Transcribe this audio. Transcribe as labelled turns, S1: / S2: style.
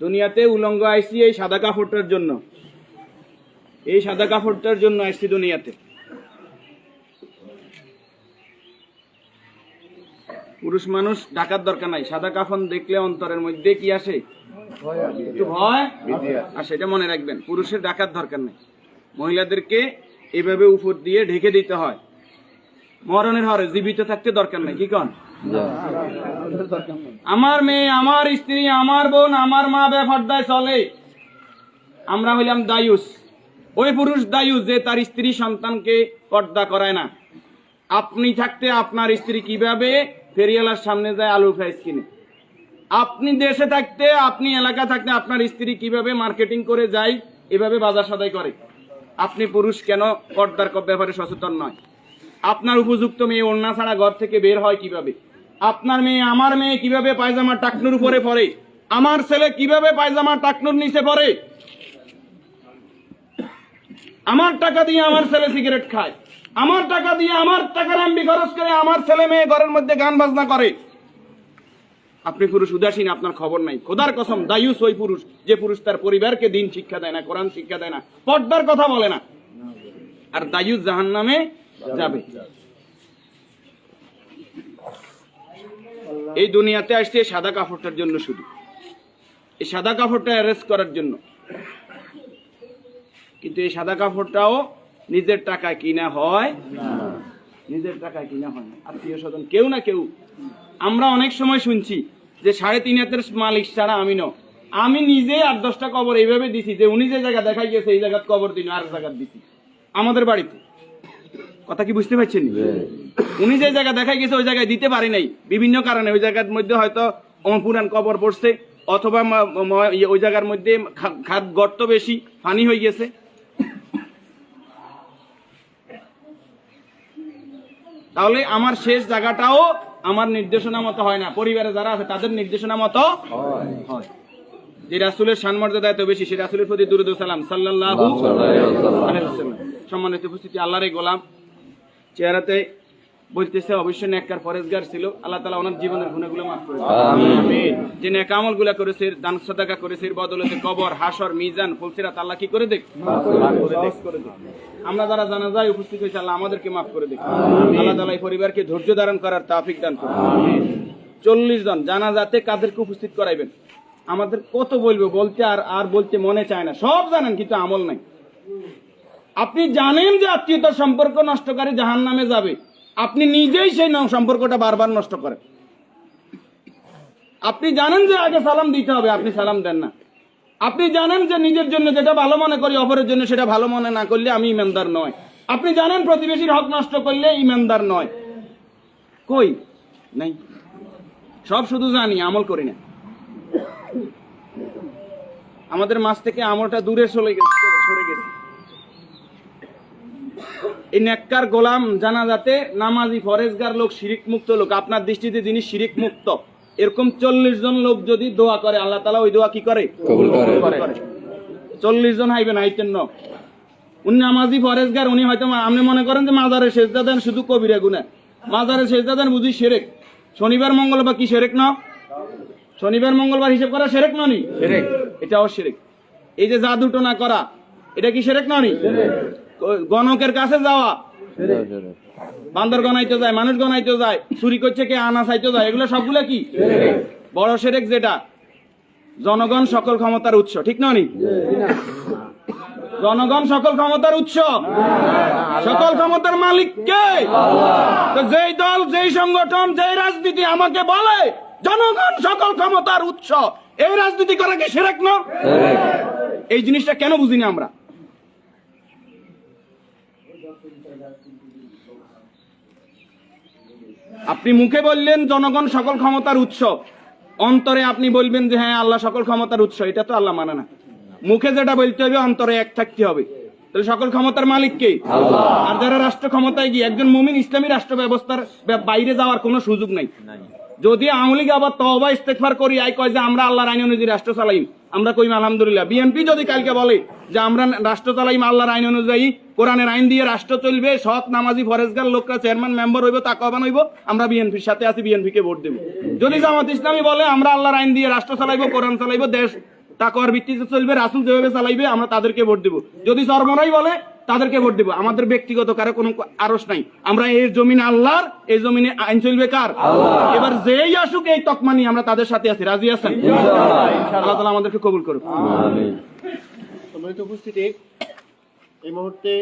S1: দুনিয়াতে উলঙ্গ আইসি এই সাদা কাপড়টার জন্য, এই সাদা কাপড়টার জন্য আইসি দুনিয়াতে। পুরুষ মানুষ ঢাকার দরকার নাই, সাদা কাফন দেখলে অন্তরের মধ্যে কি আসে? একটু ভয় আসে, এটা মনে রাখবেন। পুরুষের ঢাকার দরকার নেই, মহিলাদেরকে এভাবে উপর দিয়ে ঢেকে দিতে হয়। মরণের হরে জীবিত থাকতে দরকার নাই, কি কন? আমার মেয়ে, আমার স্ত্রী, আমার বোন, আমার মা বেপরদায় চলে, আমরা হইলাম দায়ুস। ওই পুরুষ দায়ুস যে তার স্ত্রী সন্তানকে পর্দা করায় না। আপনি থাকতে আপনার স্ত্রী কিভাবে ফেরিওয়ালার সামনে যায় আলু ফ্রাইস কিনে? আপনি দেশে থাকতে, আপনি এলাকা থাকতে আপনার স্ত্রী কিভাবে মার্কেটিং করে যায়, এভাবে বাজার সদাই করে? আপনি পুরুষ কেন পর্দার ব্যাপারে সচেতন নয়? আপনার উপযুক্ত মেয়ে ওড়না ছাড়া ঘর থেকে বের হয় কিভাবে? আপনার মেয়ে, আমার মেয়ে কিভাবে পায়জামা টাকনুর উপরে পরে? আমার ছেলে কিভাবে পায়জামা টাকনুর নিচে পরে? আমার টাকা দিয়ে আমার ছেলে সিগারেট খায়, আমার টাকা দিয়ে, আমার টাকার এমবি খরচ করে আমার ছেলে মেয়ে ঘরের মধ্যে গান বাজনা করে। আপনি পুরুষ উদাসীন, আপনার খবর নাই। খোদার কসম, দায়ুস ওই পুরুষ যে পুরুষ তার পরিবারকে দিন শিক্ষা দেয় না, কোরআন শিক্ষা দেয় না, পর্দার কথা বলে না। আর দায়ুস জাহান্নামে যাবে। এই দুনিয়াতে আসছে সাদা কাপড়টার জন্য, শুধু এই সাদা কাপড়টা অ্যারেস্ট করার জন্য। কিন্তু এই সাদা কাপড়টাও নিজের টাকায় কিনা হয়, নিজের টাকায় কিনা হয় না, আত্মীয় স্বজন কেউ না কেউ। আমরা অনেক সময় শুনছি যে 3.5 হাতের মালিক ছাড়া আমি ন। আমি নিজে 8-10টা কবর এইভাবে দিছি যে উনি যে জায়গা দেখাই গেছে এই জায়গায় কবর দিন, আর জায়গা দিছি আমাদের বাড়িতে। কথা কি বুঝতে পারছেন? উনি যে জায়গা দেখাই গেছে ওই জায়গায় দিতে পারি নাই বিভিন্ন কারণে। ওই জায়গার মধ্যে হয়তো পুরান কবর পড়ছে, অথবা ওই জায়গার মধ্যে খাদ গর্ত বেশি, পানি হয়ে গেছে। তাহলে আমার শেষ জায়গাটাও আমার নির্দেশনা মতো হয় না, পরিবারে যারা আছে তাদের নির্দেশনা মতো হয়। যে রাসূলের শানমর্যাদা এত বেশি, সে রাসূলের প্রতি দুরূদ ও সালাম সাল্লাল্লাহু আলাইহি ওয়াসাল্লাম। সম্মানিত উপস্থিতি, আল্লাহর গোলাম চেহারাতে বলতেছে অবশ্যই নেককার পরেজগার ছিল। আল্লাহ তাআলা ওনার জীবনের গুনাহগুলো মাফ করে দেন, আমিন। যে নেক আমলগুলো করেছে, দান সাদাকা করেছে, এর বদৌলতে কবর, হাসর, মিজান, ফুলসিরাত আল্লাহ কি করে দেখ, মাফ করে দেখ। আমরা যারা জানাজায় উপস্থিত হয়েছে আল্লাহ আমাদেরকে মাফ করে দেখ। আল্লাহ তাআলা এই পরিবারকে ধৈর্য ধারণ করার তৌফিক দান করুন, আমিন। 40 জন জানাজাতে কাদেরকে উপস্থিত করাইবেন? আমাদের কত বলবো, বলতে আর বলতে মনে চায় না। সব জানেন কিন্তু আমল নাই। আপনি জানেন যে আত্মীয়তার সম্পর্ক নষ্টকারী জাহান্নামে যাবে, আপনি নিজেই সেই সম্পর্কটা বারবার নষ্ট করেন। আপনি জানেন যে আগে সালাম দিতে হবে, আপনি সালাম দেন না। আপনি জানেন যে নিজের জন্য যেটা ভালো মনে করি অপরের জন্য সেটা ভালো মনে না করলে আমি ইমানদার নয়। আপনি জানেন প্রতিবেশীর হক নষ্ট করলে ইমানদার নয়। কই নাই, সব শুধু জানি, আমল করি না। আমাদের মাঝ থেকে আমলটা দূরে সরে গেছে। এই নেককার গোলাম জানাজাতে নামাজি ফরেজগার লোক, শিরিক মুক্ত লোক, আপনার দৃষ্টিতে যিনি শিরিক মুক্ত, এরকম 40 জন লোক যদি দোয়া করে আল্লাহ তাআলা ওই দোয়া কি করে? কবুল করে। 40 জন হাইবেন, আইতেন না। উনি নামাজি ফরেজগার, উনি হয়তো আপনি মনে করেন যে মাজারে সেজদা দেন শুধু কবিরা গুনাহ, মাজারে সেজদা দেন বুঝি শিরক। শনিবার মঙ্গলবার কি শিরক না? শনিবার মঙ্গলবার হিসাব করা শিরক না নি? শিরক, এটাও শিরক। এই যে জাদু টোনা করা, এটা কি শিরক না নি? গণকের কাছে যাওয়া, বান্দর গনাইতে যায়, মানুষ গনাইতে যায়, চুরি করছে কে, আনা চাইতে যায়, এগুলো সবগুলো কি বড় শিরক? যেটা জনগণ সকল ক্ষমতার উৎস, ঠিক না নি? জনগণ সকল ক্ষমতার উৎস, সকল ক্ষমতার মালিক কে? তো যেই দল, যেই সংগঠন, যেই রাজনীতি আমাকে বলে জনগণ সকল ক্ষমতার উৎস, এই রাজনীতি করা কি শিরক না? এই জিনিসটা কেন বুঝি না আমরা? আপনি মুখে বললেন জনগণ সকল ক্ষমতার উৎস, অন্তরে আপনি বলবেন যে হ্যাঁ আল্লাহ সকল ক্ষমতার উৎস, এটা তো আল্লাহ মানে না। মুখে যেটা বলতে হবে অন্তরে এক থাকতে হবে। তাহলে সকল ক্ষমতার মালিক কে? আল্লাহ। আর যারা রাষ্ট্র ক্ষমতায় গিয়ে, একজন মুমিন ইসলামী রাষ্ট্র ব্যবস্থার বাইরে যাওয়ার কোনো সুযোগ নাই। যদি আওয়ামী লীগ আবার তওবা ইস্তেগফার করি আই কয় যে আমরা আল্লাহর আইন অনুযায়ী রাষ্ট্র চালাইম, আমরা কইম আলহামদুলিল্লাহ। বিএনপি যদি কালকে বলে যে আমরা রাষ্ট্র চালাইম আল্লাহর আইন অনুযায়ী, কোরআনের আইন দিয়ে রাষ্ট্র চলবে, সৎ নামাজি ফরেজগার লোকরা চেয়ারম্যান মেম্বার হইব, তাকওয়াবান হইব, আমরা বিএনপির সাথে আছি, বিএনপি কে ভোট দেব। যদি জামাত ইসলামী বলে আমরা আল্লাহর আইন দিয়ে রাষ্ট্র চালাইবো, কোরআন চালাইবো, দেশ তাকওয়ার ভিত্তিতে চলবে, রাসূল যেভাবে চালাইবে আমরা তাদেরকে ভোট দেব। যদি চরমরাই বলে তাদেরকে ভোট দেব। আমাদের ব্যক্তিগত কারো কোনো আরস নাই। আমরা এই জমিন আল্লাহর, এই জমিনে আইন চলবে কার? এবার যেই আসুক এই তকমা নিয়ে আমরা তাদের সাথে আছি। রাজি আছেন? আল্লাহ তাআলা আমাদেরকে কবুল করুক।
S2: সম্মানিত উপস্থিতি, এই মুহূর্তে